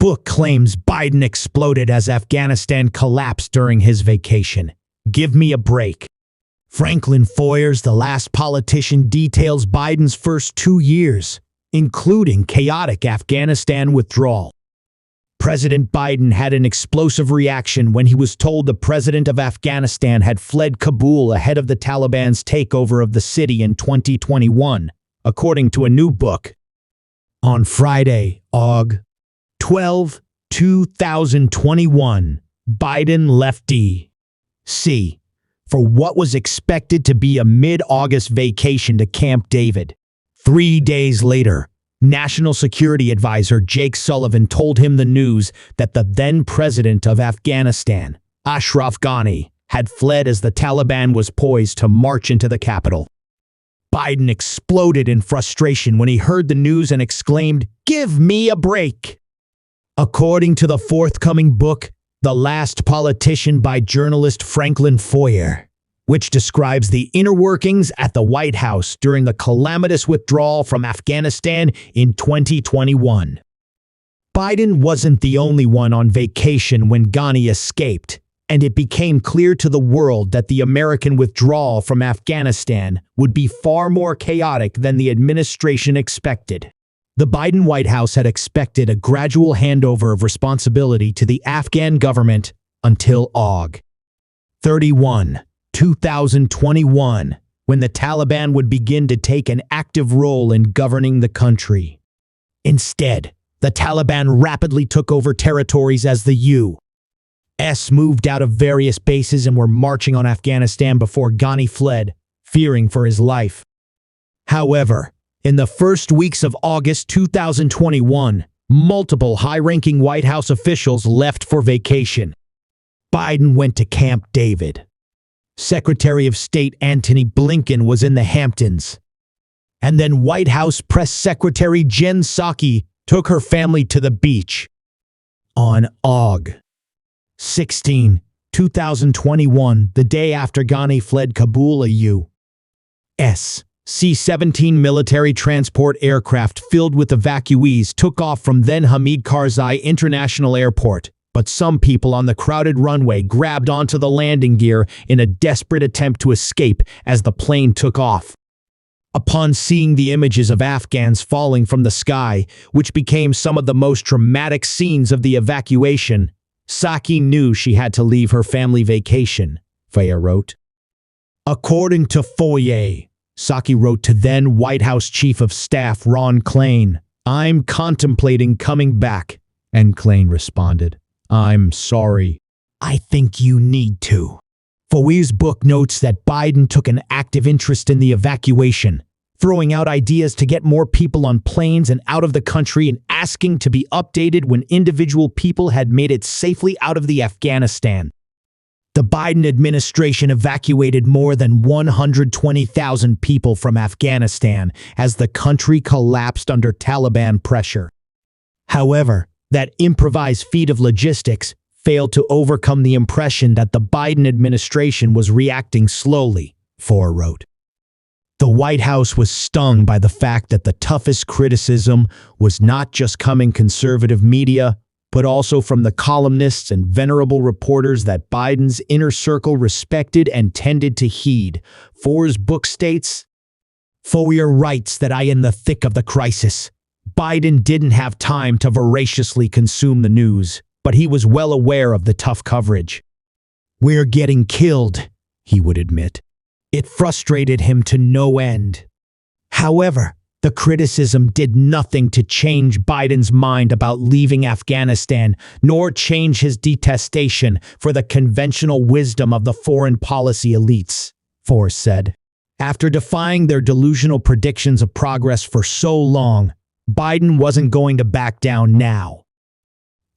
book claims Biden exploded as Afghanistan collapsed during his vacation. Give me a break. Franklin Foer's The Last Politician details Biden's first 2 years, including chaotic Afghanistan withdrawal. President Biden had an explosive reaction when he was told the president of Afghanistan had fled Kabul ahead of the Taliban's takeover of the city in 2021, according to a new book. On Friday, Aug. 12, 2021, Biden left D.C. for what was expected to be a mid-August vacation to Camp David. 3 days later, National Security Advisor Jake Sullivan told him the news that the then-president of Afghanistan, Ashraf Ghani, had fled as the Taliban was poised to march into the capital. Biden exploded in frustration when he heard the news and exclaimed, "Give me a break!" According to the forthcoming book, The Last Politician by journalist Franklin Foer, which describes the inner workings at the White House during the calamitous withdrawal from Afghanistan in 2021. Biden wasn't the only one on vacation when Ghani escaped, and it became clear to the world that the American withdrawal from Afghanistan would be far more chaotic than the administration expected. The Biden White House had expected a gradual handover of responsibility to the Afghan government until Aug. 31, 2021, when the Taliban would begin to take an active role in governing the country. Instead, the Taliban rapidly took over territories as the U.S. moved out of various bases and were marching on Afghanistan before Ghani fled, fearing for his life. However, in the first weeks of August 2021, multiple high-ranking White House officials left for vacation. Biden went to Camp David. Secretary of State Antony Blinken was in the Hamptons. And then White House Press Secretary Jen Psaki took her family to the beach. On Aug. 16, 2021, the day after Ghani fled Kabul, a U.S. C-17 military transport aircraft filled with evacuees took off from then Hamid Karzai International Airport, but some people on the crowded runway grabbed onto the landing gear in a desperate attempt to escape as the plane took off. Upon seeing the images of Afghans falling from the sky, which became some of the most dramatic scenes of the evacuation, Psaki knew she had to leave her family vacation, Foer wrote. According to Foer, Psaki wrote to then White House Chief of Staff Ron Klain, "I'm contemplating coming back," and Klain responded, "I'm sorry. I think you need to." Foer's book notes that Biden took an active interest in the evacuation, throwing out ideas to get more people on planes and out of the country and asking to be updated when individual people had made it safely out of the Afghanistan. The Biden administration evacuated more than 120,000 people from Afghanistan as the country collapsed under Taliban pressure. However, that improvised feat of logistics failed to overcome the impression that the Biden administration was reacting slowly, Foer wrote. The White House was stung by the fact that the toughest criticism was not just coming conservative media, but also from the columnists and venerable reporters that Biden's inner circle respected and tended to heed. Foer's book states, Foer writes that in the thick of the crisis, Biden didn't have time to voraciously consume the news, but he was well aware of the tough coverage. "We're getting killed," he would admit. It frustrated him to no end. However, the criticism did nothing to change Biden's mind about leaving Afghanistan, nor change his detestation for the conventional wisdom of the foreign policy elites, Foer said. After defying their delusional predictions of progress for so long, Biden wasn't going to back down now.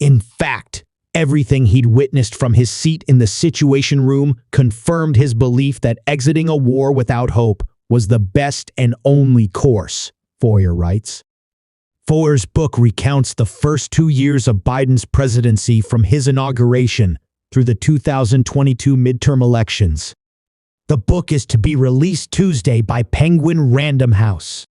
In fact, everything he'd witnessed from his seat in the Situation Room confirmed his belief that exiting a war without hope was the best and only course, Foer writes. Foer's book recounts the first 2 years of Biden's presidency from his inauguration through the 2022 midterm elections. The book is to be released Tuesday by Penguin Random House.